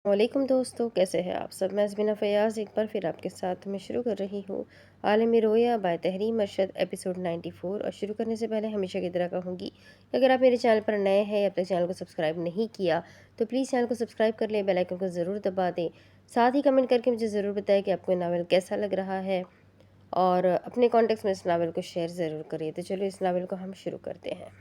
वालेकुम दोस्तों, कैसे हैं आप सब। मैं ज़मीना फ़याज़ एक बार फिर आपके साथ मैं शुरू कर रही हूँ आलमी रोया बाय तहरीर अरशद एपिसोड 94। और शुरू करने से पहले हमेशा की तरह कहूँगी कि अगर आप मेरे चैनल पर नए हैं, अब तक चैनल को सब्सक्राइब नहीं किया तो प्लीज़ चैनल को सब्सक्राइब कर लें, बेल आइकन को ज़रूर दबा दें। साथ ही कमेंट करके मुझे ज़रूर बताएं कि आपको ये नावल कैसा लग रहा है और अपने कॉन्टेक्स्ट में इस नावल को शेयर ज़रूर करिए। तो चलो इस नावल को हम शुरू करते हैं।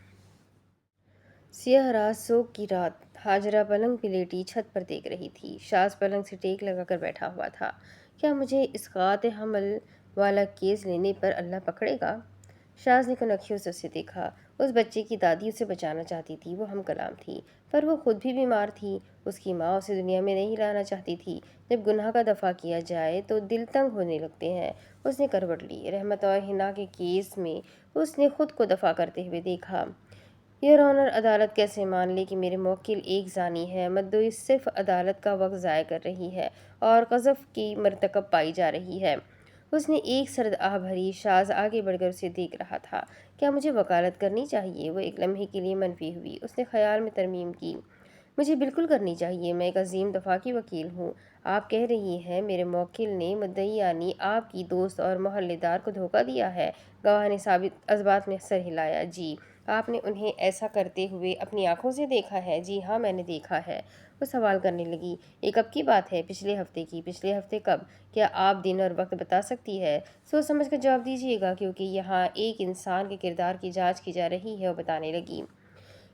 सियाह रात सोग की रात हाजरा पलंग पे लेटी छत पर देख रही थी। शाज पलंग से टेक लगाकर बैठा हुआ था। क्या मुझे इस काते हमल वाला केस लेने पर अल्लाह पकड़ेगा? शाज ने कुनखियों से उसे देखा। उस बच्चे की दादी उसे बचाना चाहती थी, वो हम कलाम थी, पर वो खुद भी बीमार थी। उसकी माँ उसे दुनिया में नहीं लाना चाहती थी। जब गुनाह का दफ़ा किया जाए तो दिल तंग होने लगते हैं। उसने करवट ली। रहमत और हिना के केस में उसने खुद को दफ़ा करते हुए देखा। योर ऑनर, अदालत कैसे मान ले कि मेरे मौकिल एक जानी है। मद्दई सिर्फ अदालत का वक्त ज़ाय कर रही है और क़ज़फ़ की मरतकब पाई जा रही है। उसने एक सर्द आह भरी। शाज आगे बढ़कर उसे देख रहा था। क्या मुझे वकालत करनी चाहिए? वो एक लम्हे के लिए मनफी हुई। उसने ख्याल में तरमीम की। मुझे बिल्कुल करनी चाहिए। मैं एक अजीम दफ़ा की वकील हूँ। आप कह रही हैं मेरे मौकिल ने मुद्दई यानी आपकी दोस्त और मोहल्लेदार को धोखा दिया है? गवाह ने साबित अज़बात में सर हिलाया। जी। आपने उन्हें ऐसा करते हुए अपनी आंखों से देखा है? जी हाँ, मैंने देखा है। वो सवाल करने लगी। ये कब की बात है? पिछले हफ्ते की। पिछले हफ्ते कब? क्या आप दिन और वक्त बता सकती है? सोच समझ कर जवाब दीजिएगा, क्योंकि यहाँ एक इंसान के किरदार की जांच की जा रही है। वो बताने लगी।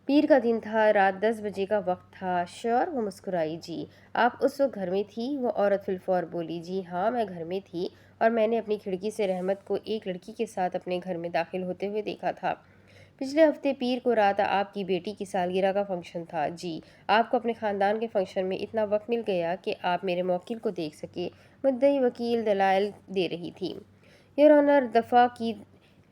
पीर का दिन था, रात 10 बजे का वक्त था। श्योर? वो मुस्कुराई। जी। आप उस वक्त घर में थी? वो औरत फिलफौर बोली। जी हाँ, मैं घर में थी और मैंने अपनी खिड़की से रहमत को एक लड़की के साथ अपने घर में दाखिल होते हुए देखा था। पिछले हफ्ते पीर को रात आपकी बेटी की सालगिरह का फंक्शन था। जी। आपको अपने ख़ानदान के फंक्शन में इतना वक्त मिल गया कि आप मेरे मौकिल को देख सके? मुद्दई वकील दलाइल दे रही थी। योर ऑनर, दफ़ा की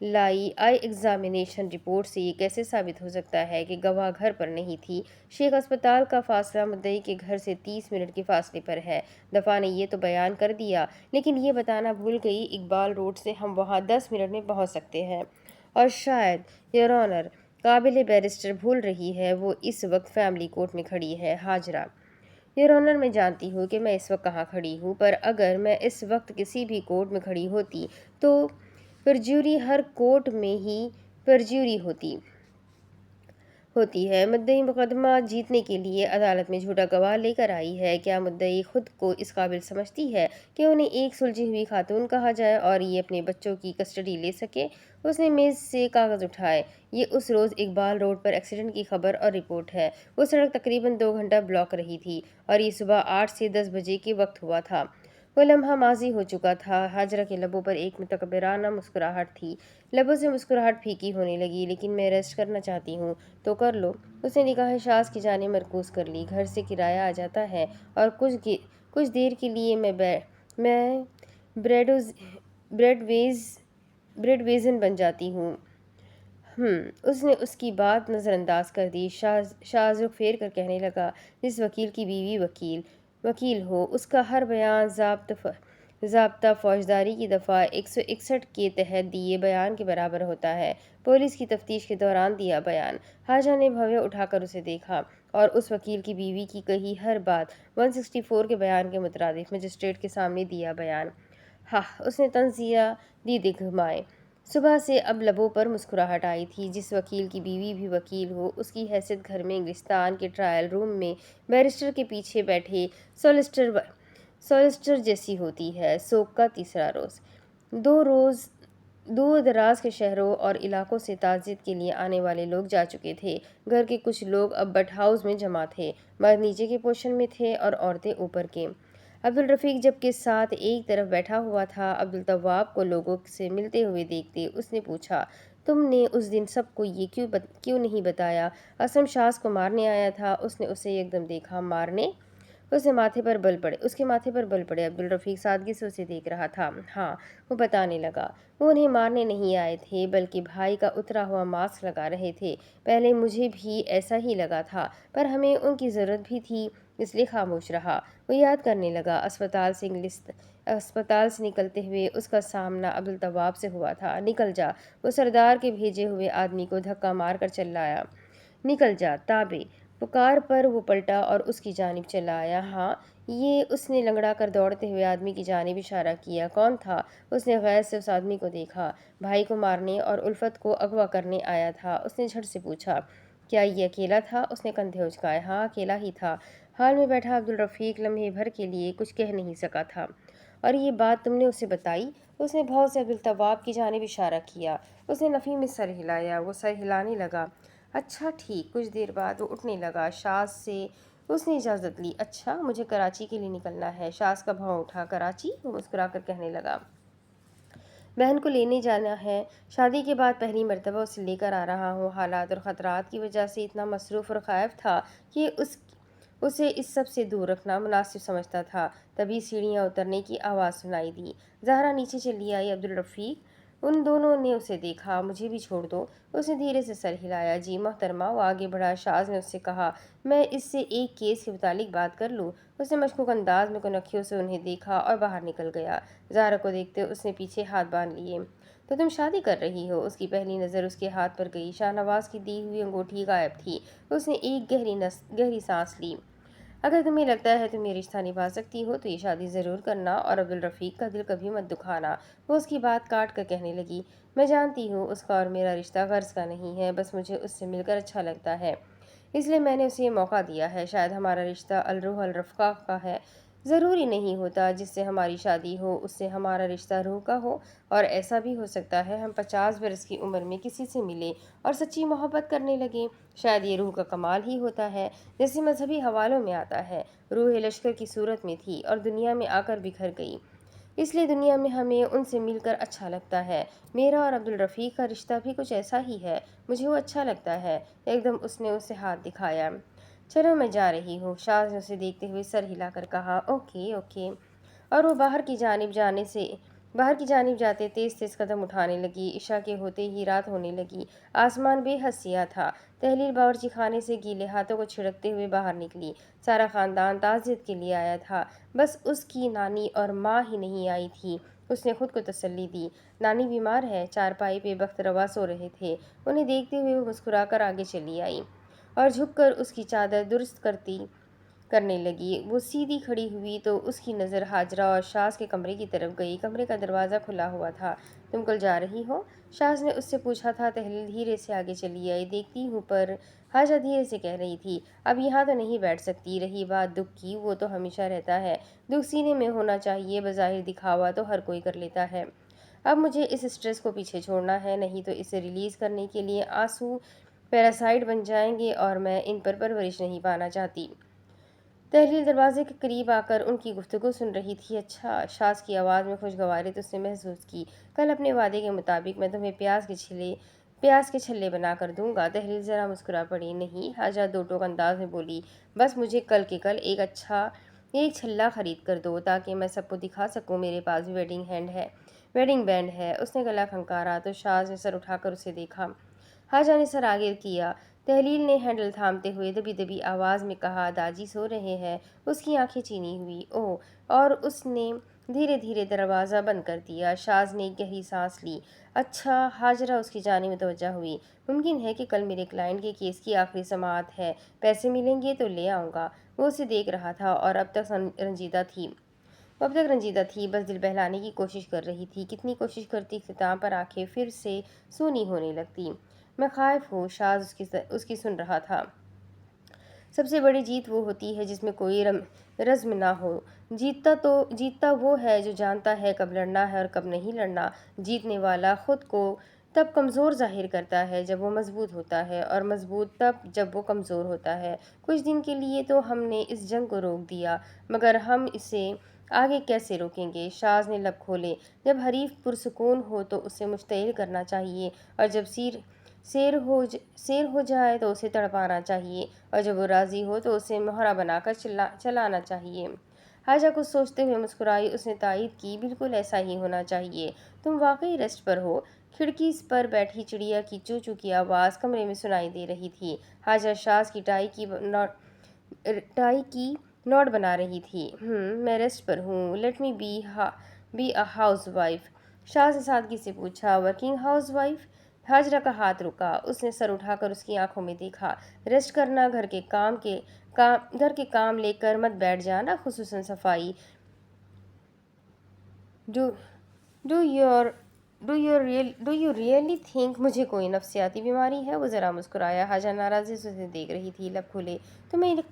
लाई आई एग्जामिनेशन रिपोर्ट से ये कैसे साबित हो सकता है कि गवाह घर पर नहीं थी? शेख अस्पताल का फासला मुद्दई के घर से 30 मिनट के फासले पर है। दफ़ा ने ये तो बयान कर दिया, लेकिन ये बताना भूल गई इकबाल रोड से हम वहाँ 10 मिनट में पहुँच सकते हैं। और शायद योर ऑनर, काबिल बैरिस्टर भूल रही है, वो इस वक्त फैमिली कोर्ट में खड़ी है। हाजरा। योर ऑनर, मैं जानती हूँ कि मैं इस वक्त कहाँ खड़ी हूँ, पर अगर मैं इस वक्त किसी भी कोर्ट में खड़ी होती तो परज्यूरी हर कोर्ट में ही परज्यूरी होती है। मुद्दई मुकदमा जीतने के लिए अदालत में झूठा गवाह लेकर आई है। क्या मुद्दई खुद को इस काबिल समझती है कि उन्हें एक सुलझी हुई खातून कहा जाए और ये अपने बच्चों की कस्टडी ले सके? उसने मेज़ से कागज़ उठाए। ये उस रोज़ इकबाल रोड पर एक्सीडेंट की खबर और रिपोर्ट है। वो सड़क तकरीबन 2 घंटा ब्लॉक रही थी और ये सुबह 8 से 10 बजे के वक्त हुआ था। वो लम्हा माजी हो चुका था। हाजरा के लबों पर एक मुतकब्बिराना मुस्कुराहट थी। लबों से मुस्कुराहट फीकी होने लगी। लेकिन मैं रेस्ट करना चाहती हूँ। तो कर लो। उसने निगाहें शाज की जाने मरकूज कर ली। घर से किराया आ जाता है और कुछ देर के लिए मैं ब्रेडोज ब्रेडवेज ब्रेडवेजन बन जाती हूँ। उसने उसकी बात नज़रअंदाज कर दी। शाज रुख फेर कर कहने लगा, जिस वकील की बीवी वकील हो, उसका हर बयान ज़ाब्ता फौजदारी की दफ़ा 161 के तहत दिए बयान के बराबर होता है। पुलिस की तफ्तीश के दौरान दिया बयान। हाजा ने भवें उठाकर उसे देखा और उस वकील की बीवी की कही हर बात 164 के बयान के मुताबिक मजिस्ट्रेट के सामने दिया बयान। हाँ, उसने तंजिया दी दिखमाए। सुबह से अब लबों पर मुस्कुराहट आई थी। जिस वकील की बीवी भी वकील हो, उसकी हैसियत घर में इंग्लिस्तान के ट्रायल रूम में बैरिस्टर के पीछे बैठे सॉलिस्टर जैसी होती है। सोग का तीसरा रोज़ दूर दराज के शहरों और इलाकों से ताज़ियत के लिए आने वाले लोग जा चुके थे। घर के कुछ लोग अब बट हाउस में जमा थे। मर्द नीचे के पोर्शन में थे और औरतें ऊपर के। अब्दुल रफ़ीक जब के साथ एक तरफ बैठा हुआ था। अब्दुल तव्वाब को लोगों से मिलते हुए देखते उसने पूछा, तुमने उस दिन सबको ये क्यों नहीं बताया? असम शाज को मारने आया था। उसने उसे एकदम देखा। मारने? उसके माथे पर बल पड़े। अब्दुल रफ़ीक सादगी से उसे देख रहा था। हाँ, वो बताने लगा, वो उन्हें मारने नहीं आए थे, बल्कि भाई का उतरा हुआ मास्क लगा रहे थे। पहले मुझे भी ऐसा ही लगा था, पर हमें उनकी ज़रूरत भी थी, इसलिए खामोश रहा। वो याद करने लगा। अस्पताल से निकलते हुए उसका सामना अब्दुल तवाब से हुआ था। निकल जा। वो सरदार के भेजे हुए आदमी को धक्का मार कर चल आया। निकल जा ताबे। کار پر وہ پلٹا اور اس کی جانب چلا آیا۔ ہاں، یہ اس نے لنگڑا کر دوڑتے ہوئے آدمی کی جانب اشارہ کیا۔ کون تھا؟ اس نے غیر سے اس آدمی کو دیکھا۔ بھائی کو مارنے اور الفت کو اغوا کرنے آیا تھا۔ اس نے جھٹ سے پوچھا، کیا یہ اکیلا تھا؟ اس نے کندھے اچکائے۔ ہاں، اکیلا ہی تھا۔ حال میں بیٹھا عبدالرفیق لمحے بھر کے لیے کچھ کہہ نہیں سکا تھا۔ اور یہ بات تم نے اسے بتائی؟ اس نے بھاؤ سے عبدالتواب کی جانب اشارہ کیا۔ اس نے نفی میں سر ہلایا۔ وہ سر ہلانے لگا۔ اچھا ٹھیک۔ کچھ دیر بعد وہ اٹھنے لگا۔ شاذ سے اس نے اجازت لی۔ اچھا، مجھے کراچی کے لیے نکلنا ہے۔ شاذ کا بھاؤ اٹھا۔ کراچی؟ وہ مسکرا کر کہنے لگا، بہن کو لینے جانا ہے۔ شادی کے بعد پہلی مرتبہ اسے لے کر آ رہا ہوں۔ حالات اور خطرات کی وجہ سے اتنا مصروف اور خائف تھا کہ اسے اس سب سے دور رکھنا مناسب سمجھتا تھا۔ تبھی سیڑھیاں اترنے کی آواز سنائی دی۔ زہرا نیچے چلی آئی۔ عبدالرفیق، ان دونوں نے اسے دیکھا۔ مجھے بھی چھوڑ دو۔ اس نے دھیرے سے سر ہلایا۔ جی محترمہ۔ وہ آگے بڑھا۔ شاذ نے اس سے کہا، میں اس سے ایک کیس کے متعلق بات کر لوں؟ اس نے مشکوک انداز میں کنکھیوں سے انہیں دیکھا اور باہر نکل گیا۔ زہرا کو دیکھتے اس نے پیچھے ہاتھ باندھ لیے۔ تو تم شادی کر رہی ہو؟ اس کی پہلی نظر اس کے ہاتھ پر گئی۔ شاہ نواز کی دی ہوئی انگوٹھی غائب تھی۔ اس نے ایک گہری سانس لی۔ اگر تمہیں لگتا ہے تم یہ رشتہ نبھا سکتی ہو تو یہ شادی ضرور کرنا اور عبدالرفیق کا دل کبھی مت دکھانا۔ وہ اس کی بات کاٹ کر کہنے لگی، میں جانتی ہوں اس کا اور میرا رشتہ غرض کا نہیں ہے، بس مجھے اس سے مل کر اچھا لگتا ہے، اس لیے میں نے اسے یہ موقع دیا ہے۔ شاید ہمارا رشتہ الروح الرفقہ کا ہے۔ ضروری نہیں ہوتا جس سے ہماری شادی ہو اس سے ہمارا رشتہ روح کا ہو، اور ایسا بھی ہو سکتا ہے ہم 50 برس کی عمر میں کسی سے ملے اور سچی محبت کرنے لگیں۔ شاید یہ روح کا کمال ہی ہوتا ہے، جیسے مذہبی حوالوں میں آتا ہے، روح لشکر کی صورت میں تھی اور دنیا میں آ کر بکھر گئی، اس لیے دنیا میں ہمیں ان سے مل کر اچھا لگتا ہے۔ میرا اور عبدالرفیق کا رشتہ بھی کچھ ایسا ہی ہے، مجھے وہ اچھا لگتا ہے۔ ایک دم اس نے اسے ہاتھ دکھایا۔ چلو میں جا رہی ہوں۔ شاذ نے اسے دیکھتے ہوئے سر ہلا کر کہا، اوکے اوکے، اور وہ باہر کی جانب جاتے تیز تیز قدم اٹھانے لگی۔ عشاء کے ہوتے ہی رات ہونے لگی۔ آسمان بے حد سیاہ تھا۔ تحلیل باورچی خانے سے گیلے ہاتھوں کو چھڑکتے ہوئے باہر نکلی۔ سارا خاندان تعزیت کے لیے آیا تھا، بس اس کی نانی اور ماں ہی نہیں آئی تھی۔ اس نے خود کو تسلی دی، نانی بیمار ہے۔ چارپائی پہ بخت روا سو رہے تھے۔ انہیں دیکھتے ہوئے وہ مسکرا کر آگے چلی آئی اور جھک کر اس کی چادر درست کرنے لگی۔ وہ سیدھی کھڑی ہوئی تو اس کی نظر حاجرہ اور شاذ کے کمرے کی طرف گئی۔ کمرے کا دروازہ کھلا ہوا تھا۔ تم کل جا رہی ہو؟ شاذ نے اس سے پوچھا تھا۔ تحلیل دھیرے سے آگے چلی آئی۔ دیکھتی ہوں پر حاجہ دھیرے سے کہہ رہی تھی، اب یہاں تو نہیں بیٹھ سکتی۔ رہی بات دکھ کی، وہ تو ہمیشہ رہتا ہے، دکھ سینے میں ہونا چاہیے، بظاہر دکھاوا تو ہر کوئی کر لیتا ہے۔ اب مجھے اس سٹریس کو پیچھے چھوڑنا ہے، نہیں تو اسے ریلیز کرنے کے لیے آنسو پیراسائٹ بن جائیں گے اور میں ان پر پرورش نہیں پانا چاہتی۔ تحلیل دروازے کے قریب آ کر ان کی گفتگو سن رہی تھی۔ اچھا، شاذ کی آواز میں خوشگواری تو اس نے محسوس کی۔ کل اپنے وعدے کے مطابق میں تمہیں پیاز کے چھلے بنا کر دوں گا۔ تحلیل ذرا مسکرا پڑی۔ نہیں، حاجہ دو ٹوک انداز میں بولی، بس مجھے کل کے کل ایک چھلا خرید کر دو تاکہ میں سب کو دکھا سکوں میرے پاس بھی ویڈنگ بینڈ ہے۔ اس نے گلا کھنکارا تو شاذ نے سر اٹھا کر اسے دیکھا۔ حاجہ نے سر آگے کیا۔ تحلیل نے ہینڈل تھامتے ہوئے دبی دبی آواز میں کہا، داجی سو رہے ہیں۔ اس کی آنکھیں چینی ہوئی۔ اوہ، اور اس نے دھیرے دھیرے دروازہ بند کر دیا۔ شاذ نے ایک گہری سانس لی۔ اچھا، حاجرہ اس کی جانب متوجہ ہوئی۔ ممکن ہے کہ کل میرے کلائنٹ کے کیس کی آخری سماعت ہے، پیسے ملیں گے تو لے آؤں گا۔ وہ اسے دیکھ رہا تھا اور اب تک رنجیدہ تھی، بس دل بہلانے کی کوشش کر رہی تھی۔ کتنی کوشش کرتی، اختتام پر آنکھیں پھر سے سونی ہونے لگتی۔ میں خائف ہوں، شاذ اس کی سن رہا تھا۔ سب سے بڑی جیت وہ ہوتی ہے جس میں کوئی رزم نہ ہو۔ جیتتا وہ ہے جو جانتا ہے کب لڑنا ہے اور کب نہیں لڑنا۔ جیتنے والا خود کو تب کمزور ظاہر کرتا ہے جب وہ مضبوط ہوتا ہے، اور مضبوط تب جب وہ کمزور ہوتا ہے۔ کچھ دن کے لیے تو ہم نے اس جنگ کو روک دیا، مگر ہم اسے آگے کیسے روکیں گے؟ شاذ نے لب کھولے۔ جب حریف پرسکون ہو تو اسے مشتعل کرنا چاہیے، اور جب سیر ہو جائے تو اسے تڑپانا چاہیے، اور جب وہ راضی ہو تو اسے مہرہ بنا کر چلانا چاہیے۔ حاجہ کچھ سوچتے ہوئے مسکرائی۔ اس نے تائید کی، بالکل ایسا ہی ہونا چاہیے۔ تم واقعی ریسٹ پر ہو؟ کھڑکی پر بیٹھی چڑیا کی چوں چوں کی آواز کمرے میں سنائی دے رہی تھی۔ حاجہ شاذ کی ٹائی کی نوٹ بنا رہی تھی۔ میں ریسٹ پر ہوں، let me be a housewife وائف۔ شاذ نے سادگی سے پوچھا، ورکنگ ہاؤس وائف؟ हाजरा का हाथ रुका। उसने सर उठाकर उसकी आंखों में देखा। रेस्ट करना, घर के काम लेकर मत बैठ जाना, खुसूसन सफाई। Do do your do you really think मुझे कोई नफ्सियाती बीमारी है? वो ज़रा मुस्कुराया। हाजरा नाराज़ी से उसे देख रही थी, लब खुले। तुम्हें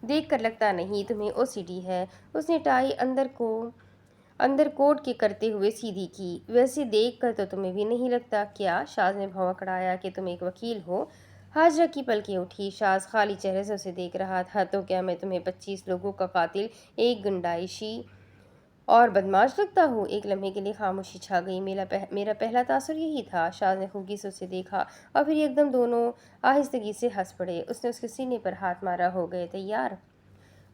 देख कर लगता नहीं तुम्हें ओसीडी है। उसने टाई अंदर कोट के करते हुए सीधी की। वैसे देख कर तो तुम्हें भी नहीं लगता। क्या? शाज ने भौंक कड़ाया कि तुम एक वकील हो। हाजरा की पलकें उठी। शाज खाली चेहरे से उसे देख रहा था। तो क्या मैं तुम्हें 25 लोगों का कातिल, एक गुंडाइशी और बदमाश लगता हूँ? एक लम्हे के लिए खामोशी छा गई। मेरा पहला तासुर यही था। शाज ने खुगी से उसे देखा और फिर एकदम दोनों आहिस्तगी से हंस पड़े। उसने उसके सीने पर हाथ मारा। हो गए तैयार?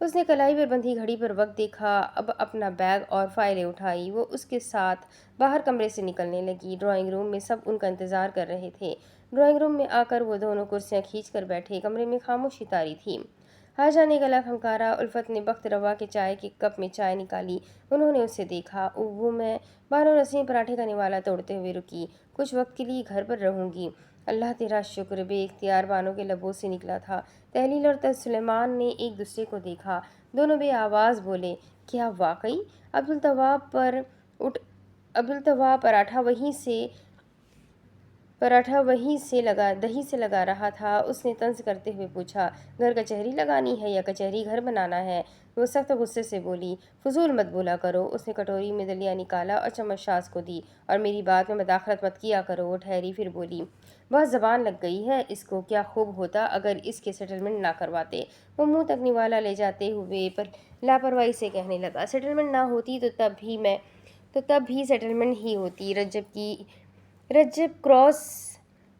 उसने कलाई पर बंधी घड़ी पर वक्त देखा। अब अपना बैग और फाइलें उठाई। वो उसके साथ बाहर कमरे से निकलने लगी। ड्राइंग रूम में सब उनका इंतजार कर रहे थे। ड्राइंग रूम में आकर वो दोनों कुर्सियां खींच कर बैठे। कमरे में खामोशी तारी थी। हाजा ने गला खमकारा। उल्फत ने बख्त रवा के चाय के कप में चाय निकाली। उन्होंने उसे देखा। वो मैं बानो नसीम पराठे का निवाला तोड़ते हुए रुकी। कुछ वक्त के लिए घर पर रहूंगी। अल्लाह तेरा शुक्र, बेइख्तियार बानो के लबों से निकला था। तहलील और सुलेमान ने एक दूसरे को देखा। दोनों बे आवाज़ बोले, क्या वाकई? अब्दुल तवाब पर उठ अब्दुल तवाब पराठा वहीं से दही से लगा रहा था। उसने तंज करते हुए पूछा, घर कचहरी लगानी है या कचहरी घर बनाना है? वो सख्त गुस्से से बोली, फजूल मत बोला करो। उसने कटोरी में दलिया निकाला और चम्मच शाज को दी। और मेरी बात में मदाखलत मत किया करो। वो ठहरी, फिर बोली, बहुत जबान लग गई है इसको। क्या खूब होता अगर इसके सेटलमेंट ना करवाते। वो मुंह तक निवाला ले जाते हुए पर लापरवाही से कहने लगा, सेटलमेंट ना होती तो तब भी सेटलमेंट ही होती। रज्जब क्रॉस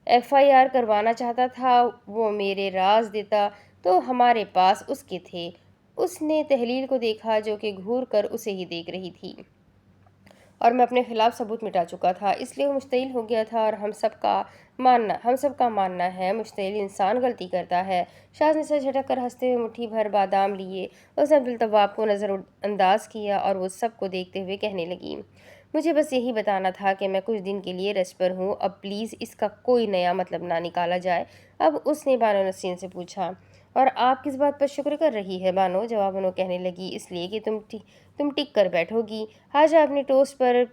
एफआईआर करवाना चाहता था। वो मेरे राज देता तो हमारे पास उसके थे। उसने तहलील को देखा जो कि घूर कर उसे ही देख रही थी। और मैं अपने खिलाफ सबूत मिटा चुका था, इसलिए वो मुश्तिल हो गया था। और हम सबका मानना है मुश्तिल इंसान गलती करता है। शाज ने सर झटक कर हंसते हुए मुट्ठी भर बादाम लिए। उसने अब्दुल तवाब को नज़रअंदाज किया और वो सबको देखते हुए कहने लगी, मुझे बस यही बताना था कि मैं कुछ दिन के लिए रेस्ट पर हूँ। अब प्लीज़ इसका कोई नया मतलब ना निकाला जाए। अब उसने बानो नसीन से पूछा, और आप किस बात पर शुक्र कर रही है बानो? जवाब उन्होंने कहने लगी, इसलिए कि तुम टिक कर बैठोगी। हाजा अपने टोस्ट पर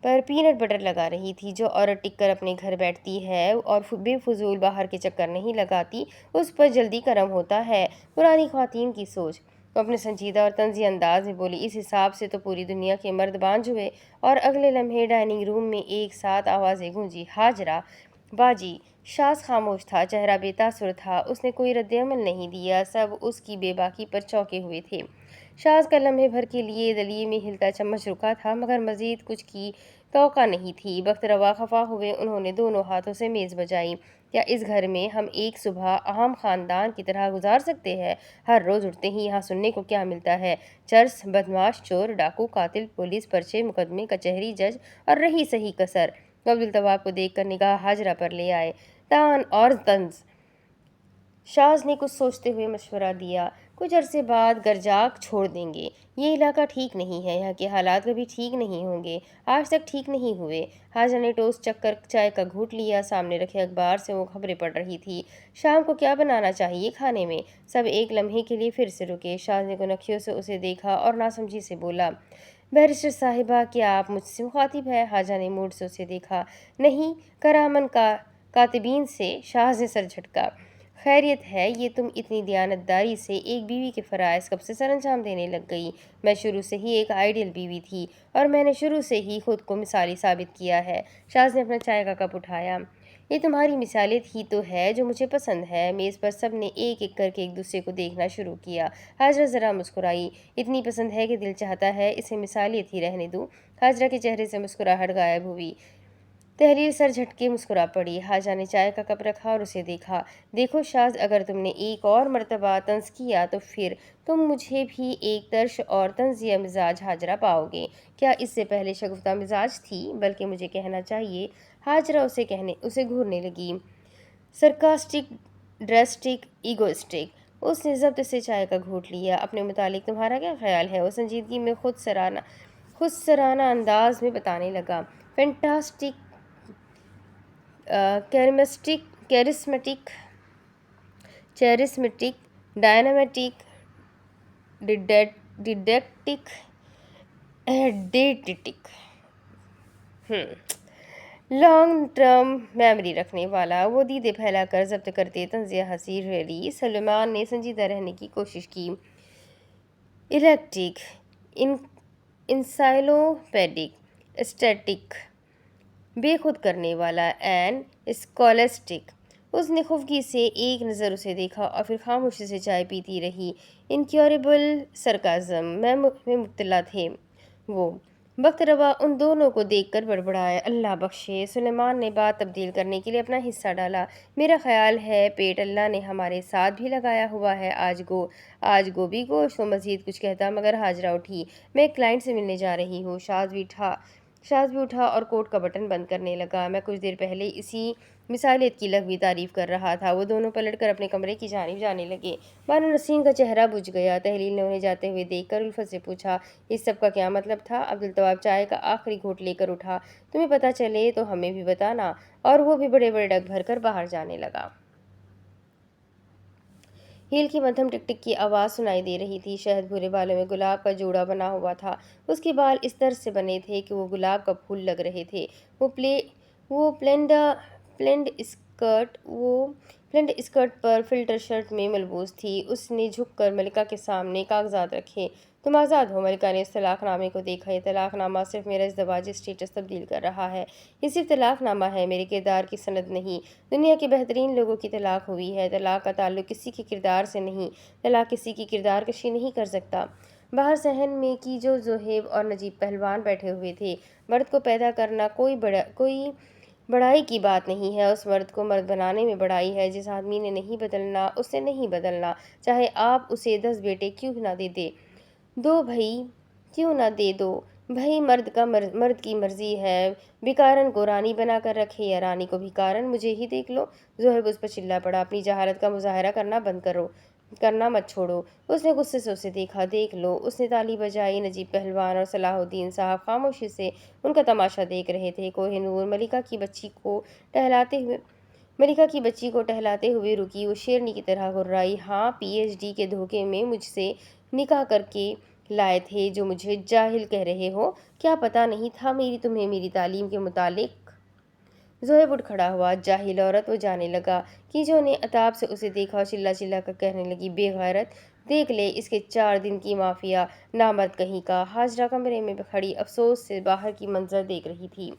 पीनट बटर लगा रही थी। जो औरत टिक कर अपने घर बैठती है और बेफजूल बाहर के चक्कर नहीं लगाती, उस पर जल्दी कर्म होता है। पुरानी ख्वातीन की सोच। वो अपने संजीदा और तंजी अंदाज में बोली, इस हिसाब से तो पूरी दुनिया के मर्द बांझ हुए। और अगले लम्हे डाइनिंग रूम में एक साथ आवाज़ें गूंजी, हाजरा, बाजी। शाज खामोश था, चेहरा बेतासुर था। उसने कोई रद्दअमल नहीं दिया। सब उसकी बेबाकी पर चौंके हुए थे। शाज का लम्हे भर के लिए दलिए में हिलता चम्मच रुका था, मगर मजीद कुछ की तौका नहीं थी। वक्त रवा खफा हुए उन्होंने दोनों हाथों से मेज़ बजाई। क्या इस घर में हम एक सुबह आम खानदान की तरह गुजार सकते हैं? हर रोज़ उठते ही यहाँ सुनने को क्या मिलता है? चर्स, बदमाश, चोर, डाकू, कातिल, पुलिस, पर्चे, मुकदमे, कचहरी, जज और रही सही कसर। अब्दुल तवाब को देखकर निगाह हाजरा पर ले आए। तान और तंज। शाज ने कुछ सोचते हुए मशवरा दिया, कुछ अरसे बाद गरजाक छोड़ देंगे। ये इलाका ठीक नहीं है, यहाँ के हालात कभी ठीक नहीं होंगे, आज तक ठीक नहीं हुए। हाजा ने टोस्ट चक्कर चाय का घूंट लिया। सामने रखे अखबार से वो खबरें पढ़ रही थी। शाम को क्या बनाना चाहिए खाने में? सब एक लम्हे के लिए फिर से रुके। शाज ने गुनखियों से उसे देखा और नासमझी से बोला, बैरिस्टर साहिबा, क्या आप मुझसे मुखातिब है? हाजा ने मूड से उसे देखा। नहीं, करामन का कातिबीन से। शाज ने सर झटका। खैरियत है? ये तुम इतनी दयानतदारी से एक बीवी के फ़राइज़ कब से सरअंजाम देने लग गई? मैं शुरू से ही एक आइडियल बीवी थी और मैंने शुरू से ही खुद को मिसाली साबित किया है। शाज ने अपना चाय का कप उठाया। ये तुम्हारी मिसालियत ही तो है जो मुझे पसंद है। मेज़ पर सब ने एक एक करके एक दूसरे को देखना शुरू किया। हाजरा ज़रा मुस्कुराई। इतनी पसंद है कि दिल चाहता है इसे मिसालियत ही रहने दूँ। हाजरा के चेहरे से मुस्कुराहट गायब हुई। तहरीर सर झटके मुस्कुरा पड़ी। हाजा ने चाय का कप रखा और उसे देखा। देखो शाज, अगर तुमने एक और मर्तबा तंज किया तो फिर तुम मुझे भी एक तर्श और तंजिया मिजाज हाजरा पाओगे। क्या इससे पहले शगुफ्ता मिजाज थी? बल्कि मुझे कहना चाहिए। हाजरा उसे घूरने लगी। Sarcastic, drastic, egoistic. उसने जब्त से चाय का घूंट लिया। अपने मुतालिक तुम्हारा क्या ख्याल है? वो संजीदगी में खुद सराहना अंदाज में बताने लगा। फैंटास्टिक, कैरिस्मेटिक, डायनामेटिक, डिडेक्टिक, डेटिटिक, लॉन्ग टर्म मेमोरी रखने वाला, वो दीदे फैलाकर जब्त करते तंज़िया हंसी रैली। सलमान ने संजीदा रहने की कोशिश की। इलेक्ट्रिक, इंसाइलोपैडिक, स्टैटिक, बेखुद करने वाला, एंड स्कॉलेस्टिक। उसने खुफगी से एक नज़र उसे देखा और फिर खामोशी से चाय पीती रही। इनक्योरेबल सरकाज़म में मुब्तला थे वो। वक्त रवा उन दोनों को देखकर बड़बड़ाया, अल्लाह बख्शे। सुलेमान ने बात तब्दील करने के लिए अपना हिस्सा डाला। मेरा ख्याल है पेट अल्लाह ने हमारे साथ भी लगाया हुआ है। आज गोभी गोश्त। वो मज़ीद कुछ कहता मगर हाजरा उठी। मैं एक क्लाइंट से मिलने जा रही हूँ। शाज भी उठा और कोट का बटन बंद करने लगा। मैं कुछ देर पहले इसी मिसालियत की लघवी तारीफ कर रहा था। वो दोनों पलटकर अपने कमरे की जानिब जाने लगे। बानो नसीम का चेहरा बुझ गया। तहलील ने उन्हें जाते हुए देखकर उल्फत से पूछा, इस सब का क्या मतलब था? अब्दुल तवाब चाय का आखिरी घूंट लेकर उठा। तुम्हें पता चले तो हमें भी बताना। और वो भी बड़े बड़े डग भरकर बाहर जाने लगा। हील की मध्यम टिक टिक की आवाज़ सुनाई दे रही थी। शहद भूरे बालों में गुलाब का जोड़ा बना हुआ था। उसके बाल इस तरह से बने थे कि वो गुलाब का फूल लग रहे थे। वो प्लेंड स्कर्ट पर फिल्टर शर्ट में मलबूस थी। उसने झुककर मलिका के सामने कागजात रखे। तुम आज़ाद हो। मलिका ने उस तलाकनामे को देखा। ये तलाकनामा सिर्फ मेरा इज़दवाजी स्टेटस तब्दील कर रहा है। ये सिर्फ तलाकनामा है, मेरे किरदार की सनद नहीं। दुनिया के बेहतरीन लोगों की तलाक हुई है। तलाक का ताल्लुक किसी के किरदार से नहीं। तलाक किसी की किरदार कशी नहीं कर सकता। बाहर सहन में कीजो, जोहेब और नजीब पहलवान बैठे हुए थे। मर्द को पैदा करना कोई बड़ाई की बात नहीं है। उस मर्द को मर्द बनाने में बड़ाई है। जिस आदमी ने नहीं बदलना उसे नहीं बदलना, चाहे आप उसे 10 बेटे क्यों ना दे दे दो भाई क्यों ना दे दो भाई। मर्द की मर्जी है बिकारन को रानी बनाकर रखे या रानी को बिकारन। मुझे ही देख लो। जोहेब उस पर चिल्ला पड़ा, अपनी जहालत का मुजाहरा करना मत छोड़ो। उसने गुस्से से उसे देखा। देख लो। उसने ताली बजाई। नजीब पहलवान और सलाहुद्दीन साहब खामोशी से उनका तमाशा देख रहे थे। कोहिनूर मलिका की बच्ची को टहलाते हुए रुकी। वो शेरनी की तरह गुर्राई। हाँ, PhD के धोखे में मुझसे निकाह करके लाए थे जो मुझे जाहिल कह रहे हो। क्या पता नहीं था तुम्हें मेरी तालीम के मुतालिक? जोहेब उठ खड़ा हुआ। जाहिल औरत। वो जाने लगा। कीजो ने अताब से उसे देखा और चिल्ला चिल्ला कर कहने लगी, बेगैरत, देख ले इसके 4 दिन की माफिया, नामर्द कहीं का। हाजरा कमरे में खड़ी अफसोस से बाहर की मंजर देख रही थी।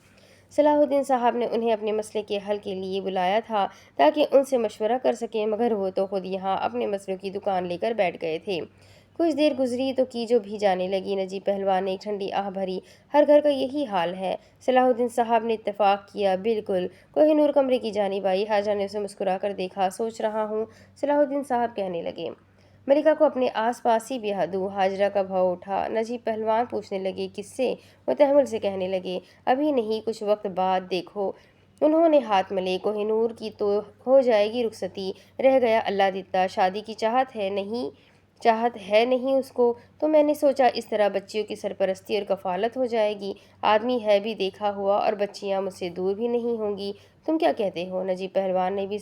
सलाहुद्दीन साहब ने उन्हें अपने मसले के हल के लिए बुलाया था ताकि उनसे मशवरा कर सकें, मगर वो तो खुद यहाँ अपने मसलों की दुकान लेकर बैठ गए थे। कुछ देर गुजरी तो कीजो भी जाने लगी। नजीब पहलवान ने एक ठंडी आह भरी। हर घर का यही हाल है। सलाहुद्दीन साहब ने इत्तेफाक किया। बिल्कुल। कोहिनूर कमरे की जानिब आई। हाजरा ने उसे मुस्कुरा कर देखा। सोच रहा हूँ, सलाहुद्दीन साहब कहने लगे। मलिका को अपने आस पास ही ब्याह दूँ। हाजरा का भाव उठा। नजीब पहलवान पूछने लगे, किससे? वो तहमुल से कहने लगे, अभी नहीं, कुछ वक्त बाद देखो। उन्होंने हाथ मले। कोहिनूर की तो हो जाएगी रुखसती, रह गया अल्लाह दिता। शादी की चाहत है नहीं उसको, तो मैंने सोचा इस तरह बच्चियों की सरपरस्ती और कफालत हो जाएगी। आदमी है भी देखा हुआ और बच्चियां मुझसे दूर भी नहीं होंगी। तुम क्या कहते हो? नजीब पहलवान ने भी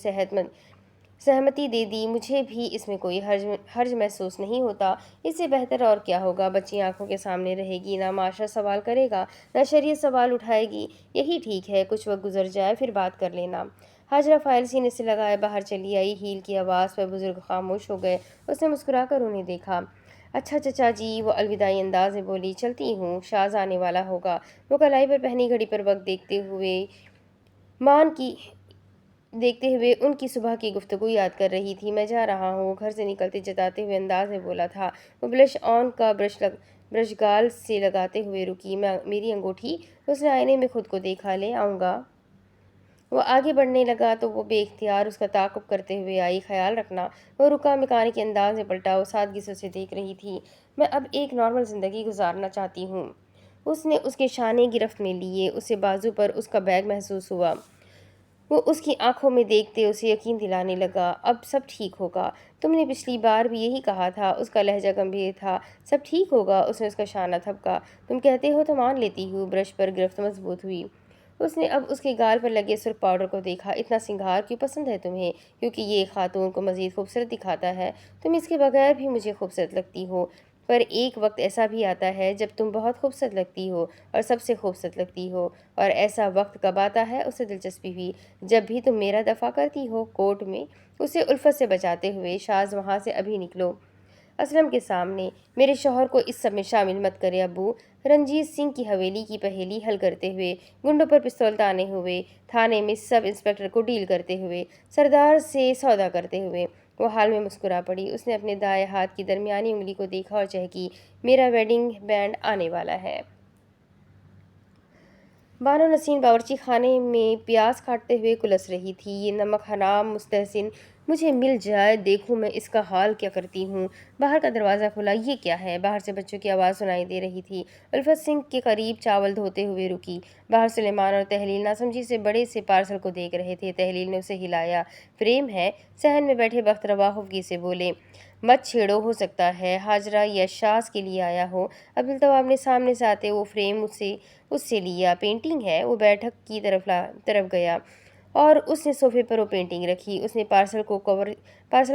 सहमति दे दी। मुझे भी इसमें कोई हर्ज महसूस नहीं होता। इससे बेहतर और क्या होगा? बच्ची आंखों के सामने रहेगी, ना माशरा सवाल करेगा, ना शरीयत सवाल उठाएगी। यही ठीक है, कुछ वक्त गुजर जाए फिर बात कर लेना। हाजरा फाइल सीने से लगाए बाहर चली आई। हील की आवाज़ पर बुजुर्ग खामोश हो गए। उसने मुस्कुराकर उन्हें देखा। अच्छा चचा जी, वो अलविदाई अंदाज में बोली, चलती हूँ, शाज आने वाला होगा। वो कलाई पर पहनी घड़ी पर वक्त देखते हुए उनकी सुबह की गुफ्तगू याद कर रही थी। मैं जा रहा हूँ, घर से निकलते जताते हुए अंदाज में बोला था। वो ब्लश ऑन का ब्रश गाल से लगाते हुए रुकी। मेरी अंगूठी? उसने आईने में खुद को देखा। ले आऊँगा। वो आगे बढ़ने लगा तो वो बेख्तियार उसका ताक़ुब करते हुए आई। ख्याल रखना। वो रुका, मिकानी के अंदाज में पलटा। वो सादगी से उसे देख रही थी। मैं अब एक नॉर्मल ज़िंदगी गुजारना चाहती हूँ। उसने उसके शाने गिरफ्त में लिए। उसे बाजू पर उसका बैग महसूस हुआ। वो उसकी आंखों में देखते उसे यकीन दिलाने लगा, अब सब ठीक होगा। तुमने पिछली बार भी यही कहा था। उसका लहजा गंभीर था। सब ठीक होगा। उसने उसका शाना थपका। तुम कहते हो तो मान लेती हूँ। ब्रश पर गिरफ्त मजबूत हुई। اس نے اب اس کے گال پر لگے سرخ پاؤڈر کو دیکھا۔ اتنا سنگھار کیوں پسند ہے تمہیں؟ کیونکہ یہ خاتون کو مزید خوبصورت دکھاتا ہے۔ تم اس کے بغیر بھی مجھے خوبصورت لگتی ہو، پر ایک وقت ایسا بھی آتا ہے جب تم بہت خوبصورت لگتی ہو اور سب سے خوبصورت لگتی ہو۔ اور ایسا وقت کب آتا ہے؟ اسے دلچسپی ہوئی۔ جب بھی تم میرا دفاع کرتی ہو۔ کورٹ میں اسے الفت سے بچاتے ہوئے، شاز وہاں سے ابھی نکلو اسلم کے سامنے۔ میرے شوہر کو اس سب میں شامل مت کرے ابو۔ رنجیت سنگھ کی حویلی کی پہیلی حل کرتے ہوئے، گنڈوں پر پستول تانے ہوئے، تھانے میں سب انسپکٹر کو ڈیل کرتے ہوئے، سردار سے سودا کرتے ہوئے، وہ حال میں مسکرا پڑی۔ اس نے اپنے دائیں ہاتھ کی درمیانی انگلی کو دیکھا اور چہکی، میرا ویڈنگ بینڈ آنے والا ہے۔ بانو نسیم باورچی خانے میں پیاز کاٹتے ہوئے کلس رہی تھی۔ یہ نمک حرام مستحسن مجھے مل جائے، دیکھوں میں اس کا حال کیا کرتی ہوں۔ باہر کا دروازہ کھلا۔ یہ کیا ہے؟ باہر سے بچوں کی آواز سنائی دے رہی تھی۔ الفت سنگھ کے قریب چاول دھوتے ہوئے رکی۔ باہر سلیمان اور تہلیل ناسمجھی سے بڑے سے پارسل کو دیکھ رہے تھے۔ تہلیل نے اسے ہلایا۔ فریم ہے؟ صحن میں بیٹھے بخت روا خفگی سے بولے۔ مت چھیڑو، ہو سکتا ہے حاجرہ یا شاز کے لیے آیا ہو۔ عبدالتواب نے سامنے سے آتے وہ فریم اس سے لیا۔ پینٹنگ ہے؟ وہ بیٹھک کی طرف گیا اور اس نے صوفے پر وہ پینٹنگ رکھی۔ اس نے پارسل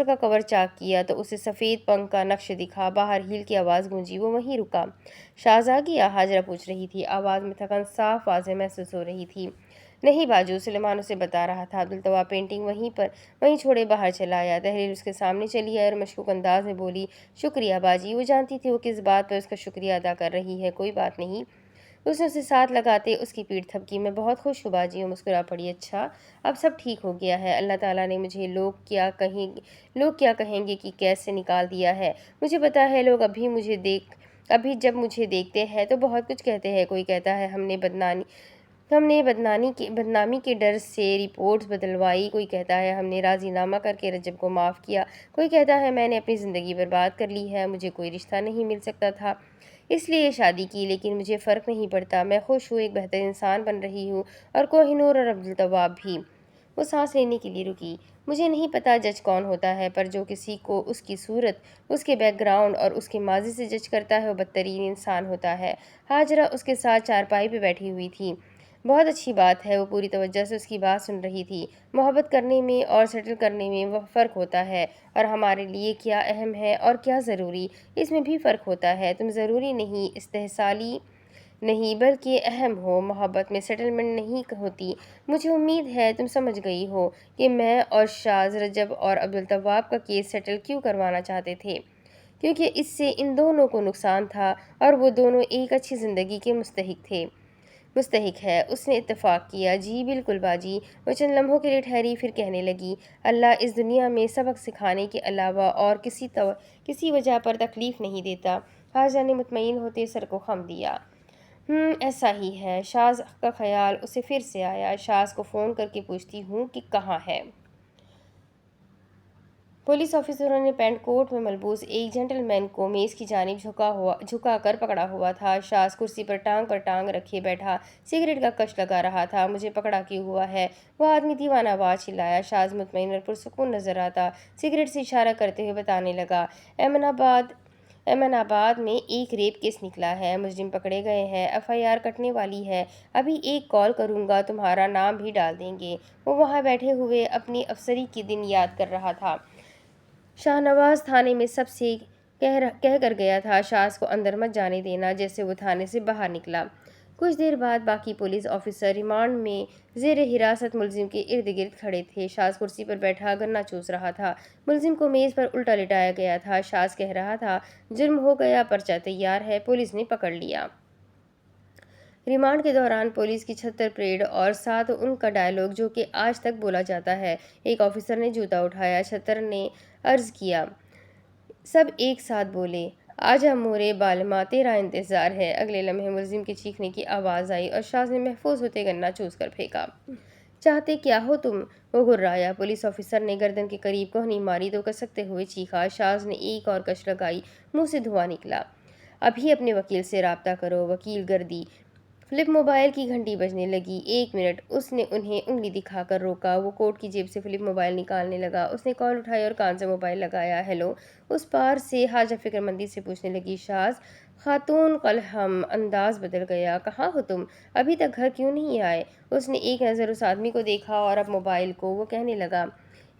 کا کور چاک کیا تو اسے سفید پنکھ کا نقش دکھا۔ باہر ہیل کی آواز گونجی۔ وہ وہیں رکا۔ شاز آ گیا؟ حاجرہ پوچھ رہی تھی۔ آواز میں تھکن صاف واضح محسوس ہو رہی تھی۔ نہیں باجو، سلیمان اسے بتا رہا تھا۔ عبدالتواب پینٹنگ وہیں چھوڑے باہر چلا آیا۔ تحریر اس کے سامنے چلی آئی اور مشکوک انداز میں بولی، شکریہ باجی۔ وہ جانتی تھی وہ کس بات پر اس کا شکریہ ادا کر رہی ہے۔ کوئی بات نہیں۔ اس نے اسے ساتھ لگاتے اس کی پیٹھ تھپکی۔ میں بہت خوش ہوں باجی۔ وہ مسکرا پڑی۔ اچھا، اب سب ٹھیک ہو گیا ہے۔ اللہ تعالیٰ نے مجھے لوگ کیا کہیں گے کہ قید سے نکال دیا ہے۔ مجھے پتا ہے لوگ ابھی جب مجھے دیکھتے ہیں تو بہت کچھ کہتے ہیں۔ کوئی کہتا ہے ہم نے بدنامی کے ڈر سے رپورٹس بدلوائی، کوئی کہتا ہے ہم نے راضی نامہ کر کے رجب کو معاف کیا، کوئی کہتا ہے میں نے اپنی زندگی برباد کر لی ہے، مجھے کوئی رشتہ نہیں مل سکتا تھا اس لیے شادی کی، لیکن مجھے فرق نہیں پڑتا، میں خوش ہوں، ایک بہتر انسان بن رہی ہوں، اور کوہ نور اور عبدالتواب بھی۔ وہ سانس لینے کے لیے رکی۔ مجھے نہیں پتا جج کون ہوتا ہے، پر جو کسی کو اس کی صورت، اس کے بیک گراؤنڈ اور اس کے ماضی سے جج کرتا ہے وہ بدترین انسان ہوتا ہے۔ حاجرہ اس کے ساتھ چارپائی پہ بیٹھی ہوئی تھی۔ بہت اچھی بات ہے۔ وہ پوری توجہ سے اس کی بات سن رہی تھی۔ محبت کرنے میں اور سیٹل کرنے میں وہ فرق ہوتا ہے، اور ہمارے لیے کیا اہم ہے اور کیا ضروری، اس میں بھی فرق ہوتا ہے۔ تم ضروری نہیں، استحصالی نہیں، بلکہ اہم ہو۔ محبت میں سیٹلمنٹ نہیں ہوتی۔ مجھے امید ہے تم سمجھ گئی ہو کہ میں اور شاز رجب اور عبدالتواب کا کیس سیٹل کیوں کروانا چاہتے تھے، کیونکہ اس سے ان دونوں کو نقصان تھا اور وہ دونوں ایک اچھی زندگی کے مستحق ہے۔ اس نے اتفاق کیا۔ جی بالکل باجی۔ وہ چند لمحوں کے لیے ٹھہری، پھر کہنے لگی، اللہ اس دنیا میں سبق سکھانے کے علاوہ اور کسی وجہ پر تکلیف نہیں دیتا۔ حاجرہ نے مطمئن ہوتے سر کو خم دیا۔ ایسا ہی ہے۔ شاز کا خیال اسے پھر سے آیا۔ شاز کو فون کر کے پوچھتی ہوں کہ کہاں ہے۔ پولیس آفیسروں نے پینٹ کوٹ میں ملبوس ایک جینٹل مین کو میز کی جانب جھکا کر پکڑا ہوا تھا۔ شاز کرسی پر ٹانگ رکھے بیٹھا سگریٹ کا کش لگا رہا تھا۔ مجھے پکڑا کیوں ہوا ہے؟ وہ آدمی دیوانہ آواز چلایا۔ شاز مطمئن اور پرسکون نظر آتا سگریٹ سے اشارہ کرتے ہوئے بتانے لگا، ایمن آباد میں ایک ریپ کیس نکلا ہے، مجرم پکڑے گئے ہیں، FIR کٹنے والی ہے، ابھی ایک کال کروں گا، تمہارا نام بھی ڈال دیں گے۔ وہ وہاں بیٹھے ہوئے اپنی افسری کے دن یاد کر رہا تھا۔ شاہ نواز تھانے میں سب سے کہہ کر گیا تھا شاز کو اندر مت جانے دینا۔ جیسے وہ تھانے سے باہر نکلا، کچھ دیر بعد باقی پولیس آفیسر ریمانڈ میں زیر حراست ملزم کے ارد گرد کھڑے تھے۔ شاز کرسی پر بیٹھا گنا چوس رہا تھا۔ ملزم کو میز پر الٹا لٹایا گیا تھا۔ شاز کہہ رہا تھا، جرم ہو گیا، پرچہ تیار ہے، پولیس نے پکڑ لیا۔ ریمانڈ کے دوران پولیس کی 76 پریڈ اور ساتھ ان کا ڈائیلاگ جو کہ آج تک بولا جاتا ہے۔ ایک آفیسر نے جوتا اٹھایا۔ 76 نے عرض کیا۔ سب ایک ساتھ بولے، آجا مورے بالما، تیرا انتظار ہے۔ اگلے لمحے ملزم کے چیخنے کی آواز آئی اور شاز نے محفوظ ہوتے گنا چوس کر پھینکا۔ چاہتے کیا ہو تم؟ وہ گھرایا۔ پولیس آفیسر نے گردن کے قریب کوہنی ماری تو کسکتے ہوئے چیخا۔ شاز نے ایک اور کش لگائی، منہ سے دھواں نکلا۔ ابھی اپنے وکیل سے رابطہ کرو۔ وکیل گردی फिलिप मोबाइल की घंटी बजने लगी। 1 मिनट। उसने उन्हें उंगली दिखाकर रोका। वो कोट की जेब से फिलिप मोबाइल निकालने लगा। उसने कॉल उठाई और कान से मोबाइल लगाया। हेलो। उस पार से हाजा फिक्रमंदी से पूछने लगी, शाज। खातून कलहम अंदाज बदल गया। कहाँ हो तुम? अभी तक घर क्यों नहीं आए? उसने एक नज़र उस आदमी को देखा और अब मोबाइल को। वो कहने लगा,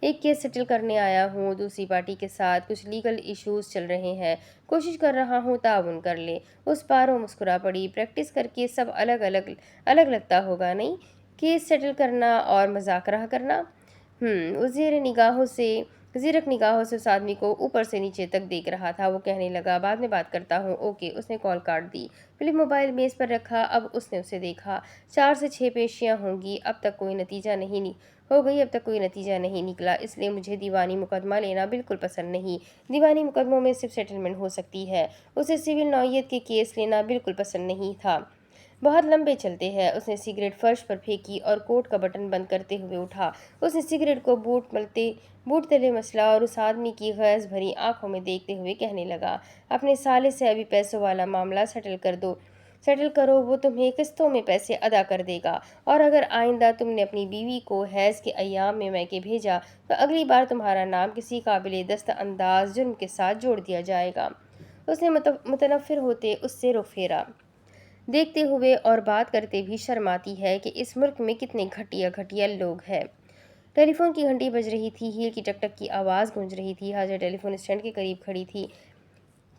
एक केस सेटल करने आया हूँ दूसरी पार्टी के साथ, कुछ लीगल इश्यूज चल रहे हैं, कोशिश कर रहा हूँ ताउन कर ले। उस पार वो मुस्कुरा पड़ी। प्रैक्टिस करके सब अलग अलग अलग लगता होगा नहीं? केस सेटल करना और मजाकरा करना। वो ज़ीरक निगाहों से उस आदमी को ऊपर से नीचे तक देख रहा था। वो कहने लगा, बाद में बात करता हूँ, ओके। उसने कॉल काट दी। फिलिप मोबाइल मेज़ पर रखा। अब उसने उसे देखा। 4 से 6 पेशियां होंगी, अब तक कोई नतीजा नहीं हो गई। अब तक कोई नतीजा नहीं निकला, इसलिए मुझे दीवानी मुकदमा लेना बिल्कुल पसंद नहीं। दीवानी मुकदमों में सिर्फ सेटलमेंट हो सकती है। उसे सिविल नौयत के केस लेना बिल्कुल पसंद नहीं था। बहुत लंबे चलते हैं। उसने सिगरेट फर्श पर फेंकी और कोट का बटन बंद करते हुए उठा। उसने सिगरेट को बूट तले मसला और उस आदमी की गैस भरी आंखों में देखते हुए कहने लगा, अपने साले से अभी पैसों वाला मामला सेटल करो, वो तुम्हें किस्तों में पैसे अदा कर देगा। और अगर आइंदा तुमने अपनी बीवी को हैज़ के अय्याम में मैके भेजा तो अगली बार तुम्हारा नाम किसी काबिल दस्त अंदाज जुर्म के साथ जोड़ दिया जाएगा। उसने मुतनफ़िर होते उससे रुख फेरा, देखते हुए और बात करते भी शर्म आती है कि इस मुल्क में कितने घटिया घटिया लोग हैं। टेलीफोन की घंटी बज रही थी। हील की टक-टक की आवाज़ गूंज रही थी। हाजिर टेलीफोन स्टैंड के करीब खड़ी थी।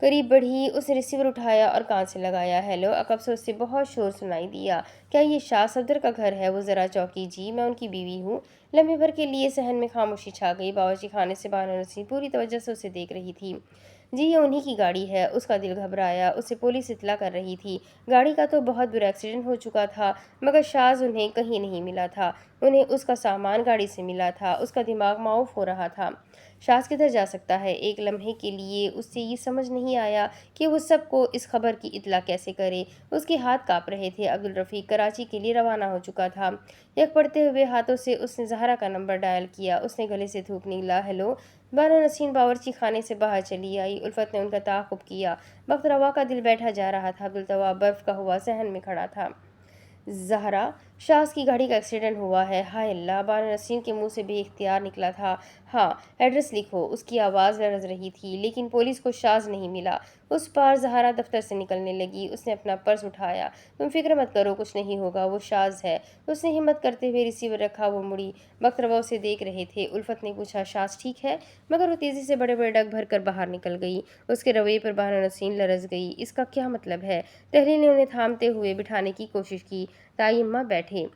करीब बढ़ी। उसने रिसीवर उठाया और कान से लगाया। हेलो। अकब से उससे बहुत शोर सुनाई दिया। क्या ये शाह सफदर का घर है? वो ज़रा चौंकी। जी, मैं उनकी बीवी हूँ। लम्हे भर के लिए सहन में खामोशी छा गई। बावर्ची खाने से बाहर नसीन पूरी तवज्जो से उसे देख रही थी। जी, ये उन्हीं की गाड़ी है। उसका दिल घबराया। उसे पुलिस इत्तला कर रही थी। गाड़ी का तो बहुत बुरा एक्सीडेंट हो चुका था, मगर शाज उन्हें कहीं नहीं मिला था। उन्हें उसका सामान गाड़ी से मिला था। उसका दिमाग माऊफ हो रहा था। शाज किधर जा सकता है? एक लम्हे के लिए उससे ये समझ नहीं आया कि वो सबको इस खबर की इत्तला कैसे करे। उसके हाथ काँप रहे थे। अब्दुल रफ़ीक कराची के लिए रवाना हो चुका था। यक पड़ते हुए हाथों से उसने ज़हरा का नंबर डायल किया। उसने गले से थूक निकला, हेलो। बानो नसीन बावर्ची खाने से बाहर चली आई। उल्फत ने उनका ताक़ुब किया। वक्त रवा का दिल बैठा जा रहा था। अब्दुल तवा बर्फ़ का हुआ सहन में खड़ा था। ज़हरा, शाज़ की गाड़ी का एक्सीडेंट हुआ है। हाय अल्लाह। बानो नसीम के मुंह से बेइख्तियार निकला था। हाँ, एड्रेस लिखो। उसकी आवाज़ लरज़ रही थी। लेकिन पुलिस को शाज़ नहीं मिला। उस पार ज़हरा दफ्तर से निकलने लगी। उसने अपना पर्स उठाया। तुम फिक्र मत करो, कुछ नहीं होगा, वो शाज़ है। उसने हिम्मत करते हुए रिसीवर रखा। वो मुड़ी। बख्तरवा उसे देख रहे थे। उल्फत ने पूछा, शाज़ ठीक है? मगर वो तेज़ी से बड़े बड़े डग भर कर बाहर निकल गई। उसके रवैये पर बानो नसीन लरज़ गई। इसका क्या मतलब है? तहरीर ने उन्हें थामते हुए बिठाने की कोशिश की। तायम्मा बैठे।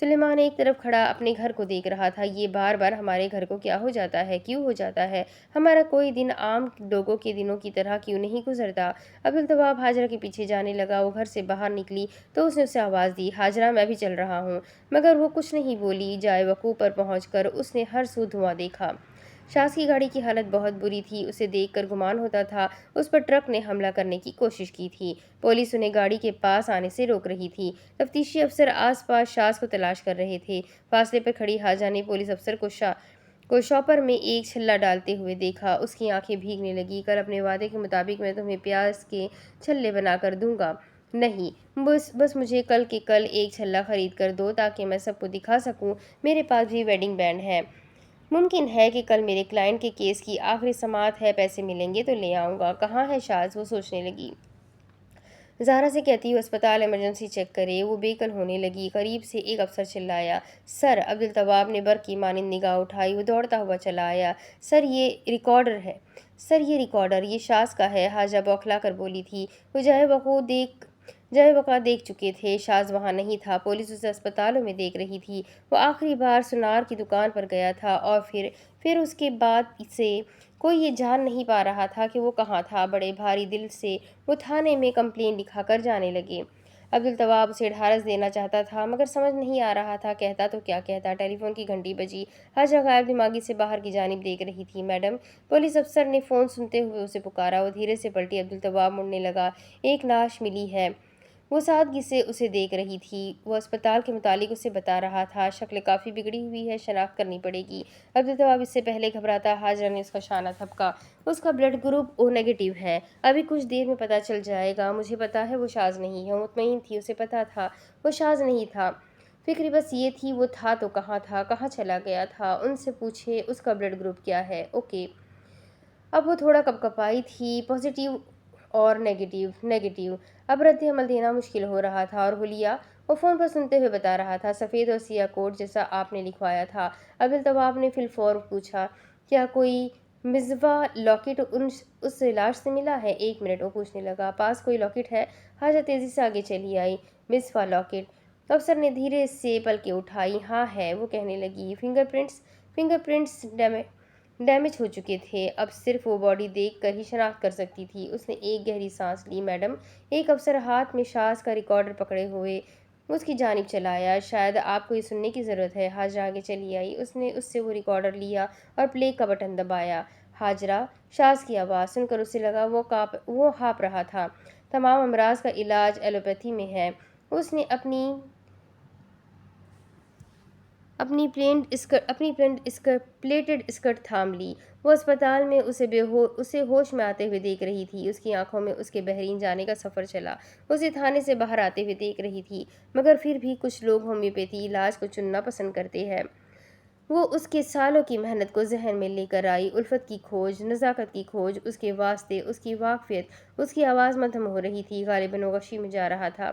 सुलेमान एक तरफ खड़ा अपने घर को देख रहा था। ये बार बार हमारे घर को क्या हो जाता है? क्यों हो जाता है? हमारा कोई दिन आम लोगों के दिनों की तरह क्यों नहीं गुजरता? अब्दुल तवाब हाजरा के पीछे जाने लगा। वो घर से बाहर निकली तो उसने उसे आवाज़ दी, हाजरा, मैं भी चल रहा हूँ। मगर वो कुछ नहीं बोली। जाए वकूफ़ पर पहुँचकर उसने हर सू धुआं देखा। शाज़ की गाड़ी की हालत बहुत बुरी थी। उसे देखकर गुमान होता था उस पर ट्रक ने हमला करने की कोशिश की थी। पुलिस उन्हें गाड़ी के पास आने से रोक रही थी। तफ्तीशी अफसर आसपास शाज़ को तलाश कर रहे थे। फासले पर खड़ी हाजा ने पुलिस अफसर को शॉपर में एक छल्ला डालते हुए देखा। उसकी आंखें भीगने लगी। कल अपने वादे के मुताबिक मैं तुम्हें प्याज के छल्ले बनाकर दूंगा। नहीं, बस बस मुझे कल के कल एक छल्ला खरीद कर दो ताकि मैं सबको दिखा सकूं मेरे पास भी वेडिंग बैंड है। मुमकिन है कि कल मेरे क्लाइंट के केस की आखिरी समाअत है, पैसे मिलेंगे तो ले आऊँगा। कहाँ है शाज़? वो सोचने लगी। ज़ाहरा से कहती हूँ अस्पताल इमरजेंसी चेक करे। वो बेकल होने लगी। करीब से एक अफसर चिल्लाया, सर। अब्दुल तवाब ने बर की मानिंद निगाह उठाई। वो दौड़ता हुआ चला आया। सर, ये रिकॉर्डर है। सर, ये रिकॉर्डर ये शाज़ का है। हाजा बौखला कर बोली थी। वो जाए वक़ा देख चुके थे। शाज़ वहाँ नहीं था। पुलिस उसे अस्पतालों में देख रही थी। वो आखिरी बार सुनार की दुकान पर गया था और फिर उसके बाद से कोई ये जान नहीं पा रहा था कि वो कहाँ था। बड़े भारी दिल से वो थाने में कंप्लेन लिखाकर जाने लगे। अब्दुल तवाब उसे ढारस देना चाहता था मगर समझ नहीं आ रहा था कहता तो क्या कहता। टेलीफोन की घंटी बजी। हाजा गायब दिमागी से बाहर की जानिब देख रही थी। मैडम। पुलिस अफसर ने फ़ोन सुनते हुए उसे पुकारा। वो धीरे से पलटी। अब्दुल तवाब मुड़ने लगा। एक लाश मिली है। وہ سادگی سے اسے دیکھ رہی تھی۔ وہ اسپتال کے متعلق اسے بتا رہا تھا۔ شکل کافی بگڑی ہوئی ہے، شناخت کرنی پڑے گی۔ عبدالتواب اس سے پہلے گھبراتا حاجرہ نے اس کا شانہ تھپکا۔ اس کا بلڈ گروپ او نیگیٹو ہے، ابھی کچھ دیر میں پتہ چل جائے گا۔ مجھے پتا ہے وہ شاذ نہیں ہے۔ وہ مطمئن تھی، اسے پتا تھا وہ شاذ نہیں تھا۔ فکر بس یہ تھی وہ تھا تو کہاں تھا، کہاں چلا گیا تھا۔ ان سے پوچھے اس کا بلڈ گروپ کیا ہے۔ اوکے۔ اب وہ تھوڑا کپکپائی تھی۔ پازیٹیو اور نیگیٹو۔ اب رد عمل دینا مشکل ہو رہا تھا۔ اور حلیہ، وہ فون پر سنتے ہوئے بتا رہا تھا، سفید اور سیاہ کوٹ جیسا آپ نے لکھوایا تھا۔ عبدالتواب نے فی الفور پوچھا، کیا کوئی مصباح لاکٹ اس لاش سے ملا ہے؟ 1 منٹ، وہ پوچھنے لگا، پاس کوئی لاکٹ ہے؟ حاجہ تیزی سے آگے چلی آئی۔ مصباح لاکٹ؟ افسر نے دھیرے سے پلکیں اٹھائی۔ ہاں ہے، وہ کہنے لگی۔ فنگر پرنٹس ڈیمیج ہو چکے تھے، اب صرف وہ باڈی دیکھ کر ہی شناخت کر سکتی تھی۔ اس نے ایک گہری سانس لی۔ میڈم، ایک افسر ہاتھ میں شاذ کا ریکارڈر پکڑے ہوئے اس کی جانب چلایا۔ شاید آپ کو یہ سننے کی ضرورت ہے۔ حاجرہ آگے چلی آئی۔ اس نے اس سے وہ ریکارڈر لیا اور پلے کا بٹن دبایا۔ حاجرہ، شاذ کی آواز سن کر اسے لگا وہ ہانپ رہا تھا۔ تمام امراض کا علاج ایلوپیتھی میں ہے۔ اس نے اپنی پلیٹڈ اسکرٹ تھام لی۔ وہ اسپتال میں اسے ہوش میں آتے ہوئے دیکھ رہی تھی۔ اس کی آنکھوں میں اس کے بحرین جانے کا سفر چلا۔ اسے تھانے سے باہر آتے ہوئے دیکھ رہی تھی۔ مگر پھر بھی کچھ لوگ ہومیوپیتھی علاج کو چننا پسند کرتے ہیں۔ وہ اس کے سالوں کی محنت کو ذہن میں لے کر آئی۔ الفت کی کھوج، نزاکت کی کھوج، اس کے واسطے، اس کی واقفیت۔ اس کی آواز مدھم ہو رہی تھی، غالباً وہ غشی میں جا رہا تھا۔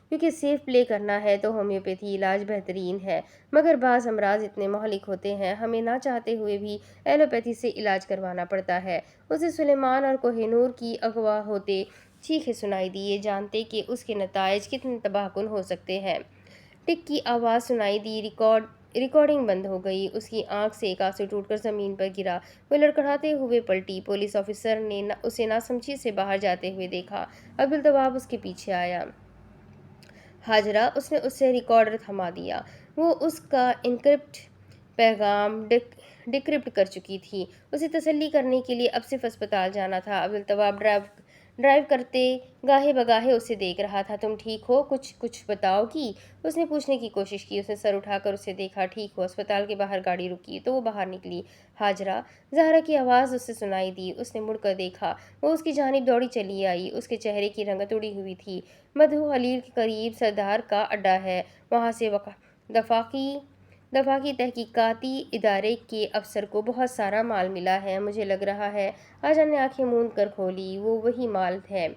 کیونکہ سیف پلے کرنا ہے تو ہومیوپیتھی علاج بہترین ہے، مگر بعض امراض اتنے مہلک ہوتے ہیں، ہمیں نہ چاہتے ہوئے بھی ایلوپیتھی سے علاج کروانا پڑتا ہے۔ اسے سلیمان اور کوہ نور کی اغوا ہوتے چیخیں سنائی دی، یہ جانتے کہ اس کے نتائج کتنے تباہ کن ہو سکتے ہیں۔ ٹک کی آواز سنائی دی۔ ریکارڈنگ بند ہو گئی۔ اس کی آنکھ سے ایک آنسو ٹوٹ کر زمین پر گرا۔ وہ لڑکھڑاتے ہوئے پلٹی۔ پولیس آفیسر نے اسے ناسمجھی سے باہر جاتے ہوئے دیکھا۔ عبدالتواب اس کے پیچھے آیا۔ حاجرہ، اس نے اس سے ریکارڈر تھما دیا۔ وہ اس کا انکرپٹ پیغام ڈیکرپٹ کر چکی تھی۔ اسے تسلی کرنے کے لیے اب صرف اسپتال جانا تھا۔ عبدالتواب ڈرائیو کرتے گاہے بگاہے اسے دیکھ رہا تھا۔ تم ٹھیک ہو؟ کچھ بتاؤ گی؟ اس نے پوچھنے کی کوشش کی۔ اس نے سر اٹھا کر اسے دیکھا۔ ٹھیک ہو۔ اسپتال کے باہر گاڑی رکی تو وہ باہر نکلی۔ حاجرہ، زہرا کی آواز اس سے سنائی دی۔ اس نے مڑ کر دیکھا۔ وہ اس کی جانب دوڑی چلی آئی۔ اس کے چہرے کی رنگت اڑی ہوئی تھی۔ مدھو خلیل کے قریب سردار کا اڈہ ہے، وہاں سے دفاعی تحقیقاتی ادارے کے افسر کو بہت سارا مال ملا ہے، مجھے لگ رہا ہے۔ حاجرہ نے آنکھیں موند کر کھولی۔ وہ وہی مال ہے۔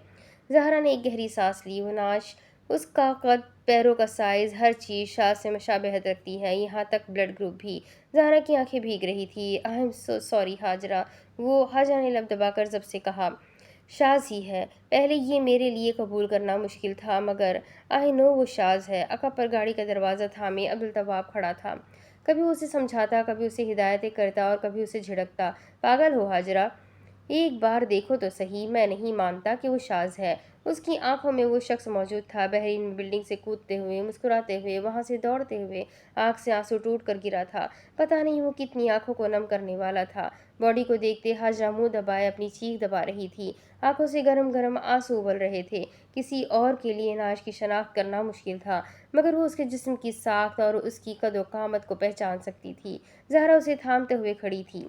زہرا نے ایک گہری سانس لی۔ وہ نعش، اس کا قد، پیروں کا سائز، ہر چیز شاذ سے مشابہت رکھتی ہے، یہاں تک بلڈ گروپ بھی۔ زہرا کی آنکھیں بھیگ رہی تھی۔ I am so sorry Hajra, Hajra نے لب دبا کر ضبط سے کہا۔ شاذ ہی ہے، پہلے یہ میرے لیے قبول کرنا مشکل تھا، مگر آئی نو وہ شاذ ہے۔ عقب پر گاڑی کا دروازہ تھامے عبدالتواب کھڑا تھا۔ کبھی وہ اسے سمجھاتا، کبھی اسے ہدایتیں کرتا اور کبھی اسے جھڑکتا۔ پاگل ہو حاجرہ، ایک بار دیکھو تو صحیح، میں نہیں مانتا کہ وہ شاذ ہے۔ اس کی آنکھوں میں وہ شخص موجود تھا، بحرین میں بلڈنگ سے کودتے ہوئے، مسکراتے ہوئے، وہاں سے دوڑتے ہوئے، آنکھ سے آنسو ٹوٹ کر گرا تھا۔ پتہ نہیں وہ کتنی آنکھوں کو نم کرنے والا تھا۔ باڈی کو دیکھتے حاجرہ منہ دبائے اپنی چیخ دبا رہی تھی۔ آنکھوں سے گرم گرم آنسو ابل رہے تھے۔ کسی اور کے لیے نعش کی شناخت کرنا مشکل تھا، مگر وہ اس کے جسم کی ساخت اور اس کی قد و قامت کو پہچان سکتی تھی۔ زہرا اسے تھامتے ہوئے کھڑی تھی۔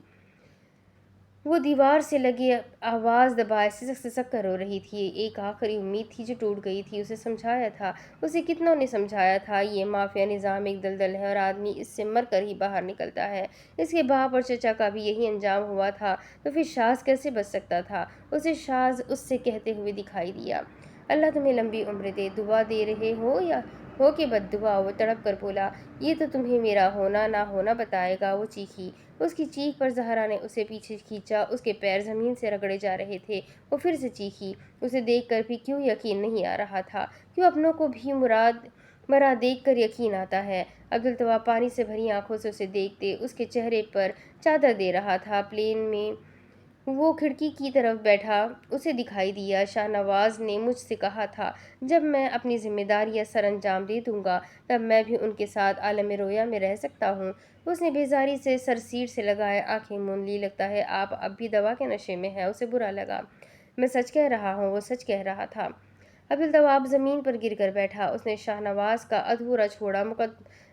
وہ دیوار سے لگے آواز دبائے سسک سسک کر رو رہی تھی۔ ایک آخری امید تھی جو ٹوٹ گئی تھی۔ اسے سمجھایا تھا، اسے کتنوں نے سمجھایا تھا، یہ مافیا نظام ایک دلدل ہے اور آدمی اس سے مر کر ہی باہر نکلتا ہے۔ اس کے باپ اور چچا کا بھی یہی انجام ہوا تھا، تو پھر شاذ کیسے بچ سکتا تھا؟ اسے شاذ اس سے کہتے ہوئے دکھائی دیا۔ اللہ تمہیں لمبی عمر دے۔ دعا دے رہے ہو یا ہو کہ بد دعا؟ وہ تڑپ کر بولا۔ یہ تو تمہیں میرا ہونا نہ ہونا بتائے گا، وہ چیخی۔ اس کی چیخ پر زہرا نے اسے پیچھے کھینچا۔ اس کے پیر زمین سے رگڑے جا رہے تھے۔ وہ پھر سے چیخی۔ اسے دیکھ کر بھی کیوں یقین نہیں آ رہا تھا؟ کیوں اپنوں کو بھی مرا دیکھ کر یقین آتا ہے؟ عبدالتواب پانی سے بھری آنکھوں سے اسے دیکھتے اس کے چہرے پر چادر دے رہا تھا۔ پلین میں وہ کھڑکی کی طرف بیٹھا اسے دکھائی دیا۔ شاہ نواز نے مجھ سے کہا تھا، جب میں اپنی ذمہ داریاں سر انجام دے دوں گا تب میں بھی ان کے ساتھ عالم رویا میں رہ سکتا ہوں۔ اس نے بیزاری سے سر سیٹ سے لگائے آنکھیں موند لی۔ لگتا ہے آپ اب بھی دوا کے نشے میں ہیں۔ اسے برا لگا۔ میں سچ کہہ رہا ہوں۔ وہ سچ کہہ رہا تھا۔ عبدالتواب زمین پر گر کر بیٹھا۔ اس نے شاہ نواز کا ادھورا چھوڑا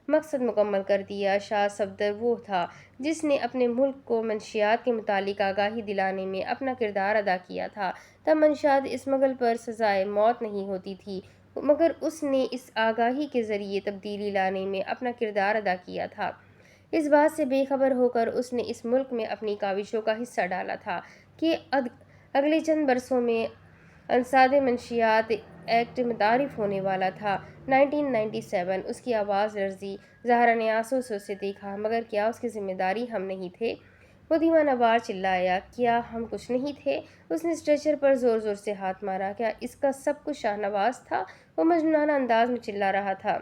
مقصد مکمل کر دیا۔ شاہ صفدر وہ تھا جس نے اپنے ملک کو منشیات کے متعلق آگاہی دلانے میں اپنا کردار ادا کیا تھا۔ تب منشیات اسمگل پر سزائے موت نہیں ہوتی تھی، مگر اس نے اس آگاہی کے ذریعے تبدیلی لانے میں اپنا کردار ادا کیا تھا۔ اس بات سے بے خبر ہو کر اس نے اس ملک میں اپنی کاوشوں کا حصہ ڈالا تھا کہ اگلے چند برسوں میں انسداد منشیات ایکٹ متعارف ہونے والا تھا۔ 1997 اس کی آواز لرزی۔ زہرا نے آنسو سے اسے دیکھا۔ مگر کیا اس کی ذمہ داری ہم نہیں تھے؟ وہ دیوانہ وار چلایا۔ کیا ہم کچھ نہیں تھے؟ اس نے اسٹریچر پر زور زور سے ہاتھ مارا۔ کیا اس کا سب کچھ شاہ نواز تھا؟ وہ مجنونہ انداز میں چلا رہا تھا۔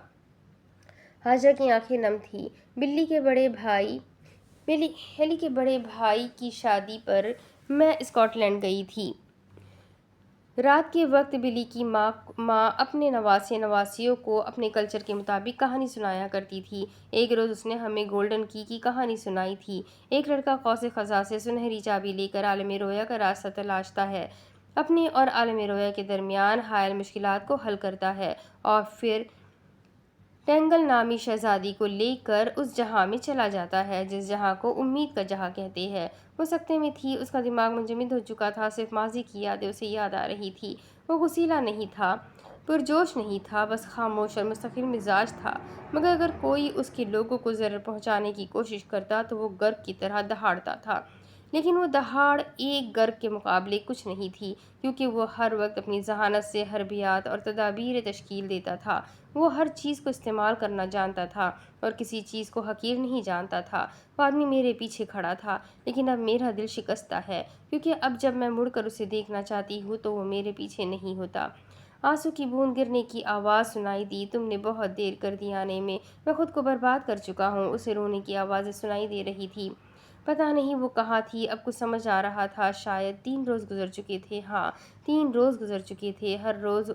حاجہ کی آنکھیں نم تھیں۔ بلی کے بڑے بھائی کی شادی پر میں اسکاٹ لینڈ گئی تھی۔ رات کے وقت بلی کی ماں اپنے نواسے نواسیوں کو اپنے کلچر کے مطابق کہانی سنایا کرتی تھی۔ ایک روز اس نے ہمیں گولڈن کی کہانی سنائی تھی۔ ایک لڑکا قوس قزح سے سنہری چابی لے کر عالم رویا کا راستہ تلاشتا ہے، اپنے اور عالم رویا کے درمیان حائل مشکلات کو حل کرتا ہے، اور پھر ٹینگل نامی شہزادی کو لے کر اس جہاں میں چلا جاتا ہے جس جہاں کو امید کا جہاں کہتے ہیں۔ وہ سکتے میں تھی، اس کا دماغ منجمد ہو چکا تھا، صرف ماضی کی یادیں اسے یاد آ رہی تھی۔ وہ غسیلا نہیں تھا، پرجوش نہیں تھا، بس خاموش اور مستقل مزاج تھا۔ مگر اگر کوئی اس کے لوگوں کو ضرر پہنچانے کی کوشش کرتا تو وہ گرگ کی طرح دہاڑتا تھا، لیکن وہ دہاڑ ایک گرگ کے مقابلے کچھ نہیں تھی، کیونکہ وہ ہر وقت اپنی ذہانت سے حربیات اور تدابیر تشکیل دیتا تھا۔ وہ ہر چیز کو استعمال کرنا جانتا تھا اور کسی چیز کو حقیر نہیں جانتا تھا۔ وہ آدمی میرے پیچھے کھڑا تھا، لیکن اب میرا دل شکستہ ہے، کیونکہ اب جب میں مڑ کر اسے دیکھنا چاہتی ہوں تو وہ میرے پیچھے نہیں ہوتا۔ آنسو کی بوند گرنے کی آواز سنائی دی۔ تم نے بہت دیر کر دی آنے میں، میں خود کو برباد کر چکا ہوں۔ اسے رونے کی آوازیں سنائی دے رہی تھی۔ پتہ نہیں وہ کہاں تھی۔ اب کچھ سمجھ آ رہا تھا۔ شاید 3 روز گزر چکے تھے۔ ہاں، 3 روز گزر چکے تھے۔ ہر روز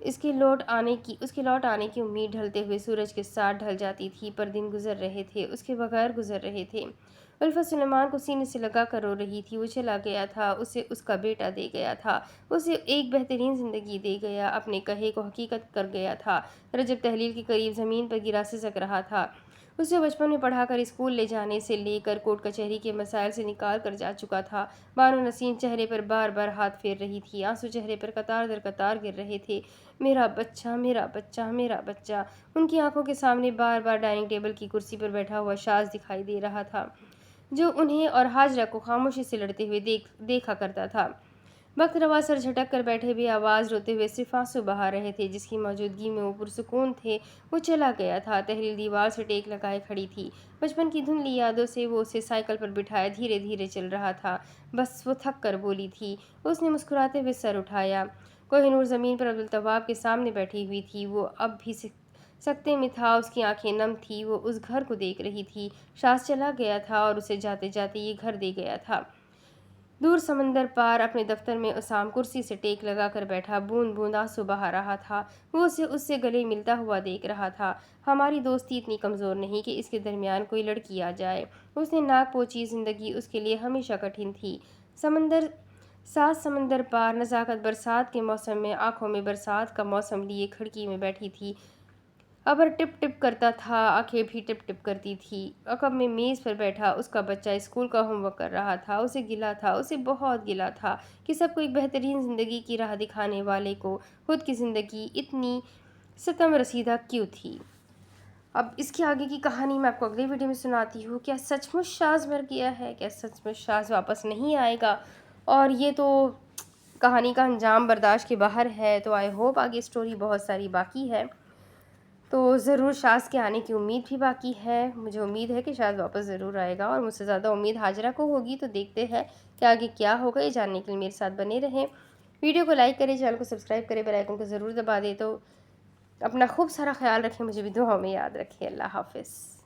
اس کے لوٹ آنے کی امید ڈھلتے ہوئے سورج کے ساتھ ڈھل جاتی تھی، پر دن گزر رہے تھے، اس کے بغیر گزر رہے تھے۔ الفت سلیمان کو سینے سے لگا کر رو رہی تھی۔ وہ چلا گیا تھا، اسے اس کا بیٹا دے گیا تھا، اسے ایک بہترین زندگی دے گیا، اپنے کہے کو حقیقت کر گیا تھا۔ رجب تحلیل کے قریب زمین پر گرا سسک رہا تھا۔ اسے بچپن میں پڑھا کر اسکول لے جانے سے لے کر کورٹ کچہری کے مسائل سے نکال کر جا چکا تھا۔ بانو نسیم چہرے پر بار بار ہاتھ پھیر رہی تھی، آنسو چہرے پر قطار در قطار گر رہے تھے۔ میرا بچہ، میرا بچہ، میرا بچہ۔ ان کی آنکھوں کے سامنے بار بار ڈائننگ ٹیبل کی کرسی پر بیٹھا ہوا شاذ دکھائی دے رہا تھا، جو انہیں اور ہاجرہ کو خاموشی سے لڑتے ہوئے دیکھا کرتا تھا۔ وقت روا سر جھٹک کر بیٹھے بے آواز روتے ہوئے صرف آنسو بہا رہے تھے، جس کی موجودگی میں وہ پرسکون تھے۔ وہ چلا گیا تھا۔ تحلیل دیوار سے ٹیک لگائے کھڑی تھی۔ بچپن کی دھندلی یادوں سے وہ اسے سائیکل پر بٹھائے دھیرے دھیرے چل رہا تھا۔ بس وہ تھک کر بولی تھی۔ اس نے مسکراتے ہوئے سر اٹھایا۔ کوہ نور زمین پر عبدالتواب کے سامنے بیٹھی ہوئی تھی۔ وہ اب بھی سکتے میں تھا، اس کی آنکھیں نم تھیں۔ وہ اس گھر کو دیکھ رہی تھی۔ شاذ چلا گیا تھا اور اسے جاتے جاتے یہ گھر دے گیا تھا۔ دور سمندر پار اپنے دفتر میں اسام کرسی سے ٹیک لگا کر بیٹھا، بوند بوند آنسو بہا رہا تھا۔ وہ اس سے گلے ملتا ہوا دیکھ رہا تھا۔ ہماری دوستی اتنی کمزور نہیں کہ اس کے درمیان کوئی لڑکی آ جائے۔ اس نے ناک پوچھی۔ زندگی اس کے لیے ہمیشہ کٹھن تھی۔ سمندر پار نزاکت برسات کے موسم میں آنکھوں میں برسات کا موسم لیے کھڑکی میں بیٹھی تھی۔ ابر ٹپ ٹپ کرتا تھا، آنکھیں بھی ٹپ ٹپ کرتی تھی۔ عقب میں میز پر بیٹھا اس کا بچہ اسکول کا ہوم ورک کر رہا تھا۔ اسے گلہ تھا، اسے بہت گلہ تھا کہ سب کو ایک بہترین زندگی کی راہ دکھانے والے کو خود کی زندگی اتنی ستم رسیدہ کیوں تھی۔ اب اس کے آگے کی کہانی میں آپ کو اگلے ویڈیو میں سناتی ہوں۔ کیا سچ مچ شاذ مر گیا ہے؟ کیا سچ مچ شاذ واپس نہیں آئے گا؟ اور یہ تو کہانی کا انجام برداشت کے باہر ہے، تو آئی ہوپ آگے اسٹوری بہت ساری باقی ہے، تو ضرور شاذ کے آنے کی امید بھی باقی ہے۔ مجھے امید ہے کہ شاذ واپس ضرور آئے گا، اور مجھ سے زیادہ امید ہاجرہ کو ہوگی، تو دیکھتے ہیں کہ آگے کیا ہوگا۔ یہ جاننے کے لیے میرے ساتھ بنے رہیں۔ ویڈیو کو لائک کریں، چینل کو سبسکرائب کریں، بیل آئیکن کو ضرور دبا دیں۔ تو اپنا خوب سارا خیال رکھیں، مجھے بھی دعاؤں میں یاد رکھیں۔ اللہ حافظ۔